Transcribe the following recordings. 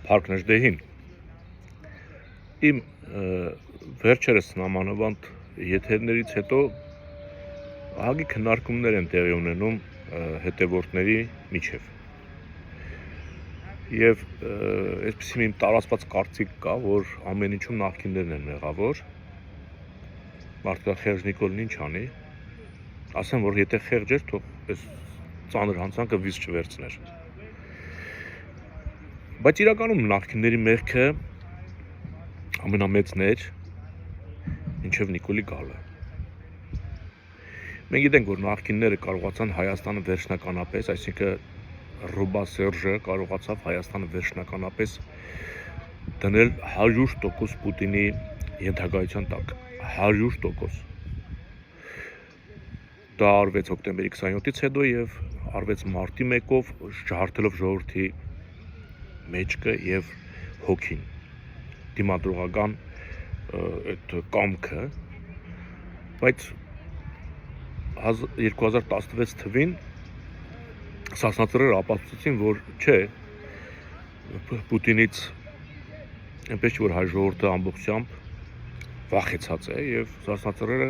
Փարքնեժդեհին իմ վերջերս նամանավանդ եթերներից հետո ահագի քննարկումներ են տեղի ունենում հետևորդների միջև եւ այսպեսի իմ տարածված կարծիք կա, որ ամեն ինչում նախկիններն են մեղավոր, մարդկա խեղճ Նիկոլն ինչ անի, ասեմ, որ եթե խեղճ էր, թող այս ծանր հանցանքը վիզ չվերցներ, բայց իրականում նախկինների մեղքը ամենամեծն էր, ինչև Նիկոլի գալը։ Մենք գիտենք, որ նախկինները կարողացան Հայաստանը վերջնականապես, այսինքն Ռոբա Սերժը կարողացավ Հայաստանը վերջնականապես դնել 100% Պուտինի ենթակայության տակ, 100%։ Դա արվեց հոկտեմբերի 27-ից հետո եւ արվեց մարտի 1-ով, ջարդելով ժողովրդի մեջքը եւ հոգին, դիմադրողական այդ կամքը, բայց 2016 թվին սասնացրերը ապացուցեցին, որ չէ, Պուտինից այնպես չէ, որ հայ ժողովուրդը ամբողջությամբ վախեցած է եւ սասնացրերը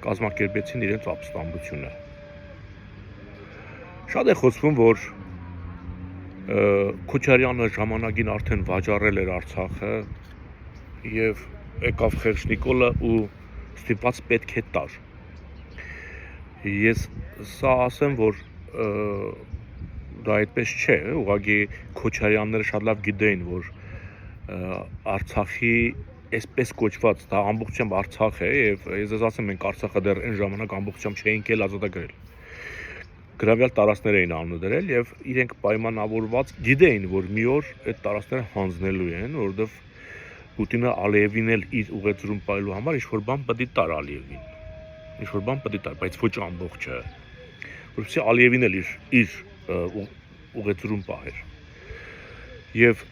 կազմակերպեցին իրենց ապստամբությունը։ Շատ է խոսվում, որ Քոչարյանը ժամանակին արդեն վաճառել էր Արցախը եւ եկավ խեղճ Նիկոլը ու ստիպված պետք է տար։ Ես սա ասեմ, որ դա այդպես չէ, ուղղակի Քոչարյանները շատ լավ գիտեին, որ Արցախի այսպես կոչված դա ամբողջությամբ Արցախ է եւ ես ասեմ, մենք Արցախը դեռ այն ժամանակ ամբողջությամբ չէինք էլ ազատագրել։ Գրավյալ տարածքներ էին անունադրել եւ իրենք պայմանավորված գիտեին, որ մի օր այդ տարածքները հանձնելու են, որովհետեւ Պուտինը Ալիևին էլ իր ուղեցրում պայելու համար ինչ-որ բան պետք է տար Ալիևին։ Ինչ-որ բան պետք է տար, բայց ոչ ամբողջը, որովհետեւ Ալիևին էլ իր ուղեցրում պահեր։ Եվ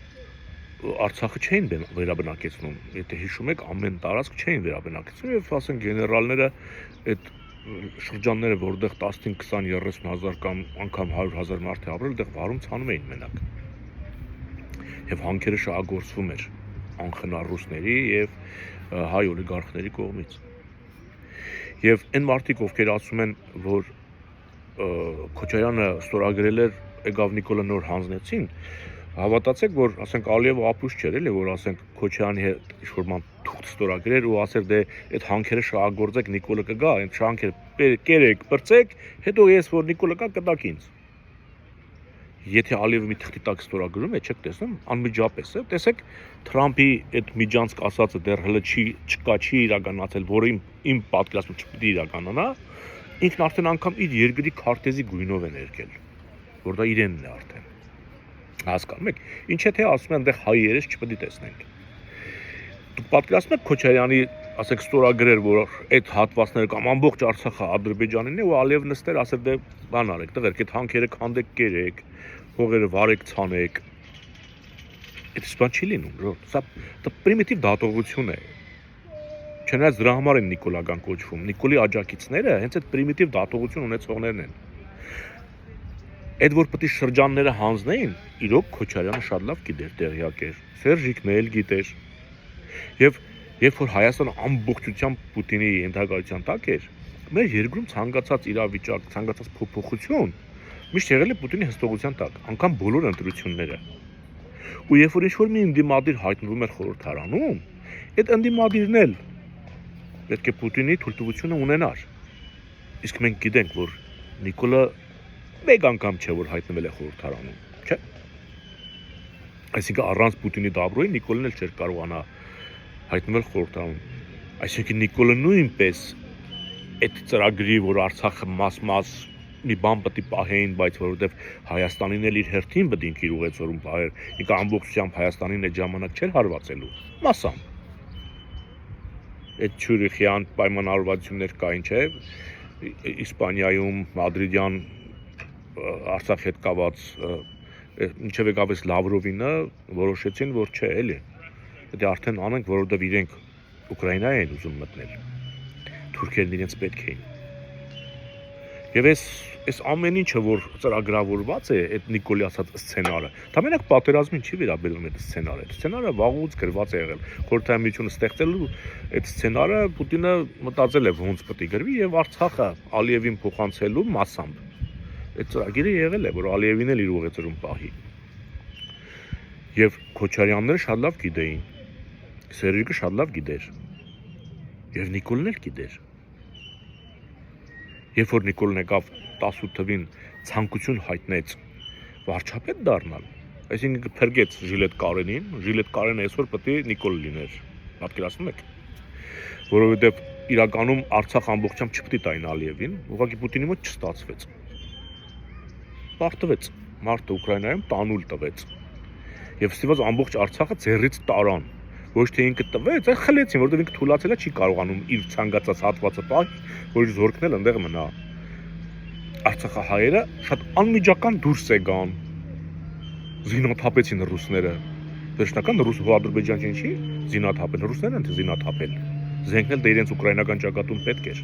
Արցախը չէին վերաբնակեցնում, եթե հիշում եք, ամեն տարածք չէին վերաբնակեցնում եւ ասենք գեներալները այդ շրջանները, որտեղ 15, 20, 30 հազար կամ անգամ 100,000 մարդ է ապրել, այդտեղ վարում ցանում էին մենակ։ Եվ հանքերը շահագործվում էր անխնար ռուսների եւ հայ օլիգարխների կողմից։ Եվ այն մարդիկ, ովքեր ասում են, որ Քոչարյանը ստորագրել էր, եկավ Նիկոլը նոր հանձնեցին, հավատացեք, որ ասենք Ալիևը ապուշ չէր, էլի, որ ասենք Քոչարյանի հետ ինչ-որ բան թուղթ ստորագրեր ու ասեր դե այդ հանքերը շահագործեք, Նիկոլը կգա, այդ հանքերը կերեք, բրծեք, հետո ես որ Նիկոլը կա կտակ ինձ։ Եթե Ալիևը մի թղթի տակ ստորագրում է, չեք տեսնում, անմիջապես է, տեսեք Թրամփի այդ միջանցք ասածը դեռ հələ չի իրականացել, որը իմ պատկերացմամբ չպիտի իրականանա, ինքն արդեն անգամ իր երկրի քարտեզի գույնով է ներկել, որ դա իրենն է արդեն։ Հասկանում եք, ինչ է թե ասում են այնտեղ հայ երես չպետք է տեսնենք։ Դուք պատկերացնում եք Քոչարյանի, ասենք ստորագրեր, որ այդ հատվածները կամ ամբողջ Արցախը Ադրբեջանին է ու Ալիև նստեր, ասեր դե բան արեք, տղերք, այդ հանքերը քանդեք, կերեք, հողերը վարեք, ցանեք։ Այդ բան չի լինում, ժողովուրդ, սա պրիմիտիվ դատողություն է։ Չնայած դրա համար են Նիկոլական կոչվում։ Նիկոլի աջակիցները հենց այդ պրիմիտիվ դատողություն ունեցողներն են։ Այդ որ պետք է շրջանները հանձնեին, իրոք Քոչարյանը շատ լավ գիտեր, տեղյակ էր, Սերժիկն էլ գիտեր։ Եվ երբ որ Հայաստանը ամբողջությամբ Պուտինի ենթակայության տակ էր, մեր երկրում ցանկացած իրավիճակ, ցանկացած փոփոխություն միշտ եղել է Պուտինի հսկողության տակ, անգամ բոլոր ընտրությունները։ Ու երբ որ ինչ-որ մի ընդդիմադիր հայտնվում էր խորհրդարանում, այդ ընդդիմադիրն էլ պետք է Պուտինի թույլտվությունը ունենար։ Իսկ մենք գիտենք, որ Նիկոլը մեկ անգամ չէ, որ հայտնվել է խորհրդարանում, չէ։ Այսինքն առանց Պուտինի դաբրոյի Նիկոլն էլ չէր կարողանա հայտնվել խորհրդարանում։ Այսինքն Նիկոլը նույնպես այդ ծրագրի, որ Արցախը մաս-մաս մի բան պետք է պահեին, բայց որովհետև Հայաստանին էլ իր հերթին պետք է իր ուղեցորում պահեր, ինքը ամբողջությամբ Հայաստանին այդ ժամանակ չէր հարվածելու, մասամբ։ Այդ Չյուրիխյան պայմանավորվածություններ կային, չէ, Իսպանիայում, Մադրիդյան Արցախի հետ կապված, ինչև եկավ էս Լավրովինը, որոշեցին, որ չէ, էլի։ Պետք է արդեն անենք, որովհետև իրենք Ուկրաինա էին ուզում մտնել։ Թուրքերն իրենց պետք էին։ Եվ այս ամեն ինչը, որ ծրագրավորված է այդ Նիկոլի ասած սցենարը, դա մենակ պատերազմին չի վերաբերում այդ սցենարը։ Այդ սցենարը վաղուց գրված է եղել։ Խորհրդային Միությունը ստեղծելու այդ սցենարը Պուտինը մտածել է ոնց պետք է գրվի եւ Արցախը Ալիևին փոխանցելու մասամբ։ Այդ ծրագիրը եղել է, որ Ալիևին էլ իր ուղեծրում պահի։ Եվ Քոչարյանները շատ լավ գիտեին։ Սերժիկը շատ լավ գիտեր։ Եվ Նիկոլն էլ գիտեր։ Երբ որ Նիկոլն եկավ 18 թվին ցանկություն հայտնեց վարչապետ դառնալ, այսինքն փրկեց Ժիլետ Կարենին, Ժիլետ Կարենը այսօր պետք է Նիկոլ լիներ, պատկերացնում եք, որովհետև իրականում Արցախ ամբողջությամբ չպետք է տային Ալիևին, ուղղակի Պուտինի մոտ չստացվեց։ Պարտվեց, մարդը Ուկրաինայում տանուլ տվեց, եւ ստիպված ամբողջ Արցախը ձեռից տարան, ոչ թե ինքը տվեց, այլ խլեցին, որովհետև ինքը թուլացել է, չի կարողանում իր ցանկացած հատվածը պահի, որ իր զորքն էլ այնտեղ մնա։ Արցախահայերը շատ անմիջական դուրս եկան, զինաթափեցին ռուսները։ Վերջնական ռուս ու ադրբեջանցին չի զինաթափել, ռուսներն են թե զինաթափել։ Զենքն էլ դե իրենց ուկրաինական ճակատում պետք էր։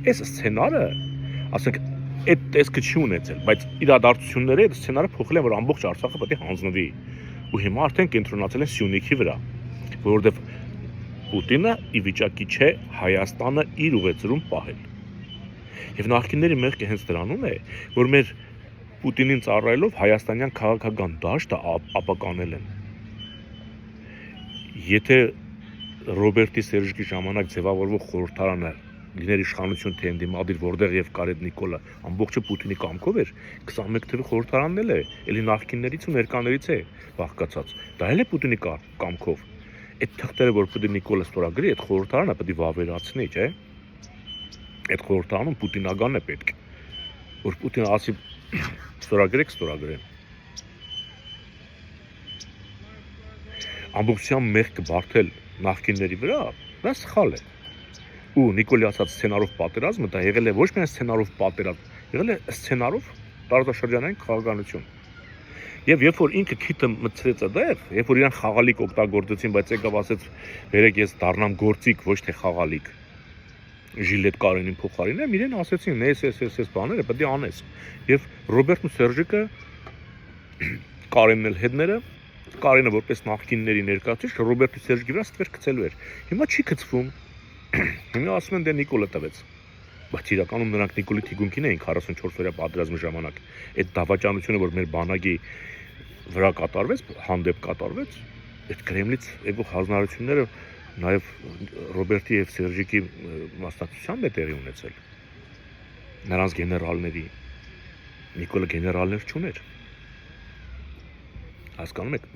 Այս սցենարը, ասենք, այդ տեսքը չի ունեցել, բայց իրադարձությունները այդ սցենարը փոխել են, որ ամբողջ Արցախը պետք է հանձնվի։ Ու հիմա արդեն կենտրոնացել են Սյունիքի վրա, որովհետև Պուտինը ի վիճակի չէ Հայաստանը իր ուղեծրում պահել։ Եվ նախկինների մեղքը հենց դրանում է, որ մեր Պուտինին ծառայելով հայաստանյան քաղաքական դաշտը ապականել են։ Եթե Ռոբերտի Սերժիկի ժամանակ ձևավորվող խորհրդարանը լիներ իշխանություն թե ընդդիմադիր, որտեղ եւ Կարետ Նիկոլը ամբողջը Պուտինի կամքով էր, 21 թվի խորհրդարանն էլ է, ելի նախկիններից ու ներկաներից է բաղկացած։ Դա էլ է Պուտինի կամքով։ Այդ թղթերը, որ պետք է Նիկոլը ստորագրի, այդ խորհրդարանը պետք է վավերացնի, չէ՞։ Այդ խորհրդարանում պուտինական է պետք, որ Պուտինը ասի ստորագրեն։ Ամբողջությամբ մեղքը բարթել նախկինների վրա, դա սխալ է։ Ու Նիկոլի ասած սցենարով պատերազմը դա եղել է ոչ միայն սցենարով պատերազմ, եղել է սցենարով տարածաշրջանային խաղաղանություն։ Եվ երբ որ ինքը քիթը մտցրեց այդտեղ, երբ որ իրան խաղալիք օգտագործեցին, բայց եկավ ասեց, «Վերեք ես դառնամ գործիք, ոչ թե խաղալիք»։ Ժիլետ Կարենին փոխարինեմ, իրեն ասեցին, «Էս բաները պետք է անես»։ Եվ Ռոբերտն ու Սերժիկը Կարենն էլ հետները, Կարենը որպես նախկինների ներկայացուցիչ, Ռոբերտի Սերժիկի վրա ստվեր գցելու էր։ Հիմա չի գցվում։ Հիմա ասում են դե Նիկոլը տվեց։ Բայց իրականում նրանք Նիկոլի թիկունքին էին 44-օրյա պատերազմի ժամանակ։ Այդ դավաճանությունը, որ մեր բանակի վրա կատարվեց, հանդեպ կատարվեց, այդ Կրեմլից եկող հանձնարարությունները նաև Ռոբերտի եւ Սերժիկի մասնակցությամբ է տեղի ունեցել։ Նրանց գեներալների Նիկոլը գեներալներ չուներ։ Հասկանում եք,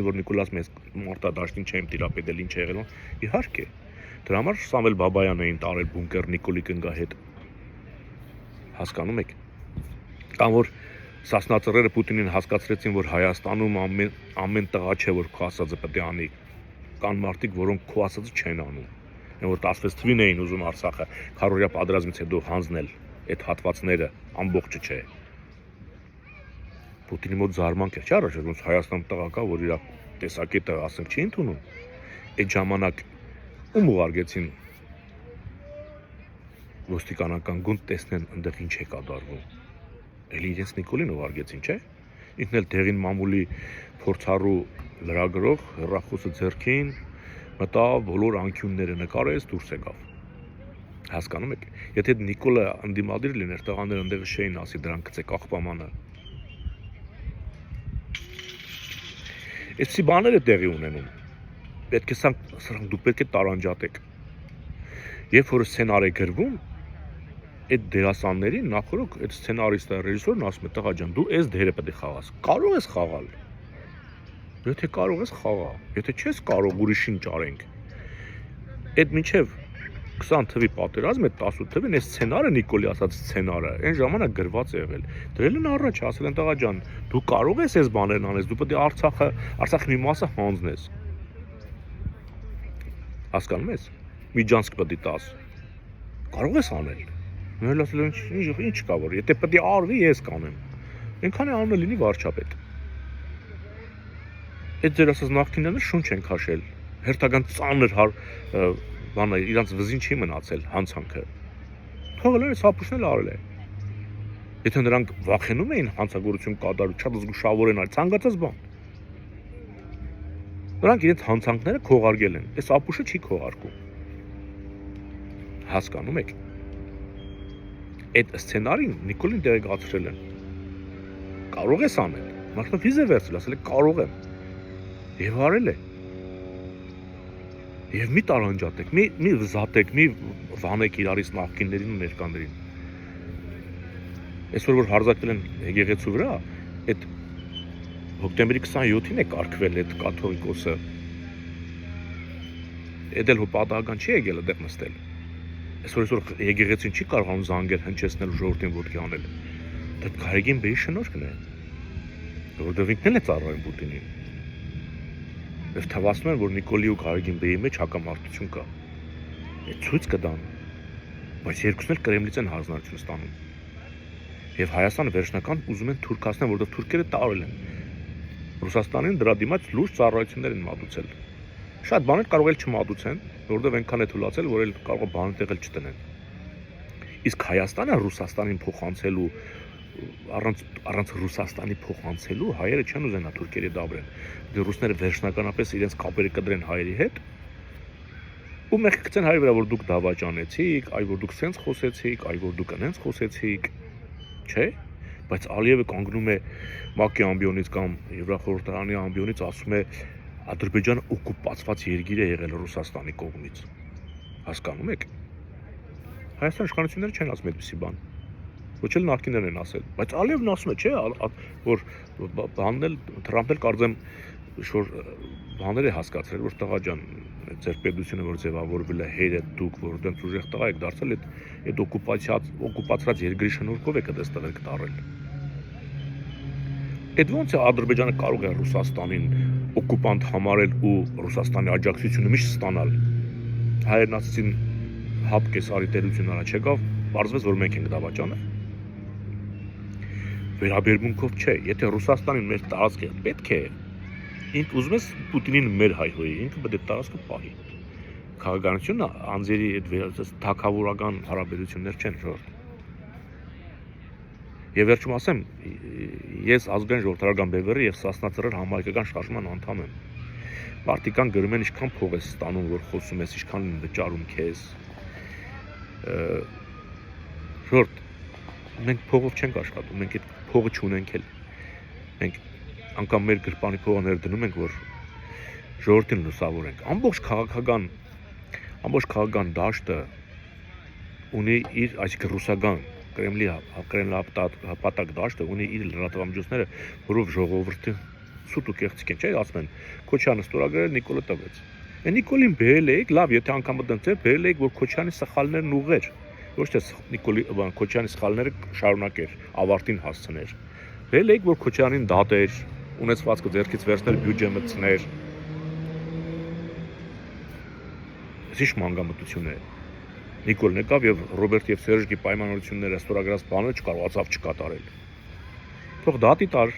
որ Նիկոլաս մեզ մարտադաշտին չեմ տիրապետել, ինչ եղել, իհարկե։ Դրա համար Սամվել Բաբայանն էին տարել բունկեր Նիկոլի կնգա հետ։ Հասկանում եք։ Կամ որ Սասնածռերը Պուտինին հասկացրեցին, որ Հայաստանում ամեն տղա չէ, որ քո ասածը պետք է անի։ Կան մարդիկ, որոնք քո ասածը չեն անում։ Որ 16 թվին էին ուզում Արցախը 100-օրյա պատերազմից հետո հանձնել այդ հատվածները, ամբողջը չէ։ Պուտինի մոտ զարմանք էր, չէ՞ առաջ, ոնց Հայաստանում տղա կա, որ իր տեսակետը ասենք չի ընդունում։ Այդ ժամանակ ում ուղարկեցին ոստիկանական գունդ տեսնեն այնտեղ ինչ է կատարվում։ Էլի իրենց Նիկոլին ուղարկեցին, չէ՞։ Ինքն էլ դեղին մամուլի փորձառու լրագրող հեռախոսը ձեռքին մտավ, բոլոր անկյունները նկարեց, դուրս եկավ։ Հասկանում եք։ Եթե Նիկոլը ընդդիմադիր լիներ, տղաները այնտեղ չէին ասի դրանք գցեք աղբամանը։ Այսպիսի բաներ է տեղի ունենում։ Պետք է սրանք դուք պետք է տարանջատեք։ Երբ որ սցենար է գրվում, այդ դերասաններին նախորդ այդ սցենարիստը, ռեժիսորն ասում է, տղա ջան, դու այս դերը պետք է խաղաս։ Կարող ես խաղալ։ Եթե կարող ես խաղա, եթե չես կարող, ուրիշ ինչ արենք։ Այդ մինչև 20 թվի պատերազմը, 18 թվին այս սցենարը Նիկոլի ասած սցենարը այն ժամանակ գրված է եղել։ Դրել են առաջ, ասել են տղա ջան, դու կարող ես այս բաներն անես, դու պետք է Արցախի մի մասը հանձնես։ Հասկանում ես։ Միջանցք պետք է տաս։ Կարող ես անել։ Նույնիսկ ասել են ինչ կա որ, եթե պետք է արվի, ես կանեմ։ Այնքան է անունը լինի վարչապետ։ Այդ ձեր ասած նախկինները շունչ են քաշել։ Հերթական ծանր բանը իրանց վզին չի մնացել հանցանքը։ թողել են այս ապուշն էլ արել է։ Եթե նրանք վախենում էին հանցագործություն կատարել, շատ զգուշավոր են արել, ցանկացած բան։ Նրանք իրենց հանցանքները քողարկել են։ Այս ապուշը չի քողարկում։ Հասկանում եք։ Այդ սցենարին Նիկոլին դերակացրել են։ Կարող ես անել։ Մարդը վիզ է վերցրել, ասել է կարող եմ։ Եվ արել է։ Եվ մի տարանջատեք, մի զատեք, մի վանեք իրարից նախկիններին ու ներկաներին։ Այսօր որ հարձակվել են եկեղեցու վրա, այդ հոկտեմբերի 27-ին է կարգվել այդ կաթողիկոսը։ Էդ էլ պատահական չի եկել այդտեղ նստել։ Այսօր եկեղեցին չի կարողանում զանգել հնչեցնել ու ժողովրդին ոտքի անել։ Դա Գարեգին Բեի շնորհքն է։ Որովհետև ինքն էլ է ծառայում Պուտինին։ Ես թվացնում եմ, որ Նիկոլի ու Գարեգին Բեի մեջ հակամարտություն կա։ Այդ ցույց կտան։ Բայց երկուսն էլ Կրեմլից են հանձնարարություն ստանում։ Եվ Հայաստանը վերջնական ուզում են թուրքացնել, որովհետև թուրքերը տարել են։ Ռուսաստանին դրա դիմաց լուրջ ծառայություններ են մատուցել։ Շատ բաներ կարող էլ չմատուցեն, որովհետև այնքան է թույլատրել, որ էլ կարող է բանը տեղել չտնեն։ Իսկ Հայաստանը Ռուսաստանին փոխանցելու առանց Ռուսաստանի փոխանցելու հայերը չեն ուզենա թուրքերի դաբրեն։ Դե ռուսները վերջնականապես իրենց կապերը կդրեն հայերի հետ ու մեղք գցեն հայերի վրա, որ դուք դավաճանեցիք, այ որ դուք սենց խոսեցիք, այ որ դուք այնց խոսեցիք, չէ՞։ Բայց Ալիևը կանգնում է ՄԱԿ-ի ամբիոնից կամ Եվրախորհրդարանի ամբիոնից, ասում է Ադրբեջանը օկուպացված երկիր է եղել Ռուսաստանի կողմից։ Հասկանում եք։ Հայաստան իշխանությունները չեն ասում այդպիսի բան։ Ոչ էլ նախկիններն են ասել, բայց Ալիևն ասում է, չէ, որ բանն էլ Թրամփն էլ կարծեմ որ բաներ է հասկացրել, որ տղա ջան, ձեր պետությունը որ ձևավորվել է հերը դուք, որ դեռ ուժեղ տղա եք դարձել, այդ օկուպացված երկրի շնորհքով եք այդպես տղեր կտարել։ Այդ ոնց է Ադրբեջանը կարող է Ռուսաստանին օկուպանտ համարել ու Ռուսաստանի աջակցությունը միշտ ստանալ։ Հայերն ասեցին հապ կեսարի տերություն արա չեկավ, պարզվեց որ մենք ենք դավաճանը։ Վերաբերմունքով չէ, եթե Ռուսաստանին մեր տարածքը պետք է, ինք ուզում ես Պուտինին մեր հայհոյի, ինքը պետք է տարածքը պահի։ Քաղաքականությունը անձերի այդ թագավորական հարաբերություններ չեն ժողովրդ։ Եվ վերջում ասեմ, ես ազգային ժողովրդարական բևեռի եւ Սասնա համայնքական շարժման անդամ եմ։ Պարտիկան գրում են ինչքան փող ես ստանում, որ խոսում ես, ինչքան են վճարում քեզ։ Ժողովուրդ, մենք փողով չենք աշխատում, մենք այդ փողը չունենք էլ։ Մենք անգամ մեր գրպանի փողը ներդնում ենք, որ ժողովրդին լուսավորենք։ Ամբողջ քաղաքական դաշտը ունի իր, այսինքն ռուսական Կրեմլի հապատակ դաշտը ունի իր լրատվամիջոցները, որով ժողովրդը սուտ ու կեղծիք են, չէ՞, ասում են Քոչյանը ստորագրել, Նիկոլը տվեց։ Այն Նիկոլին բերել եք, լավ, եթե անգամ դընթեր, բերել եք, որ Քոչյանի սխալներն ուղղեր, ոչ թե Նիկոլի Քոչյանի սխալները շարունակեր, ավարտին հասցներ։ Բերել եք, որ Քոչյանին դատեր, ունեցվածքը ձեռքից վերցներ, բյուջե մտցներ։ Ինչ մանգամտություն է։ Նիկոլն եկավ եւ Ռոբերտ եւ Սերժի պայմանավորությունները ստորագրած բանը չկարողացավ չկատարել։ Թող դատի տար,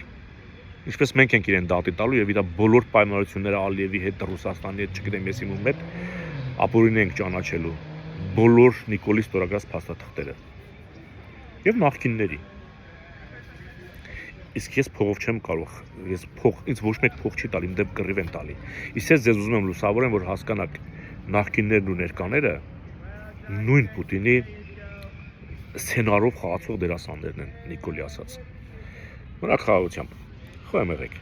ինչպես մենք ենք իրեն դատի տալու եւ իր բոլոր պայմանավորությունները Ալիևի հետ, Ռուսաստանի հետ, չգիտեմ եսի ում հետ, ապօրին ենք ճանաչելու բոլոր Նիկոլի ստորագրած փաստաթղթերը եւ նախկինների։ Իսկ ես փողով չեմ կարող, ինձ ոչ մեկ փող չի տալի, իմ դեպ կռիվ են տալի։ Իսկ ես ձեզ ուզում եմ լուսավորեմ, որ հասկանաք նախկիններն ու ներկաները նույն Պուտինի սցենարով խաղացող դերասաններն են, Նիկոլի ասած։ Մնաք խաղաղությամբ, խոհեմ եղեք։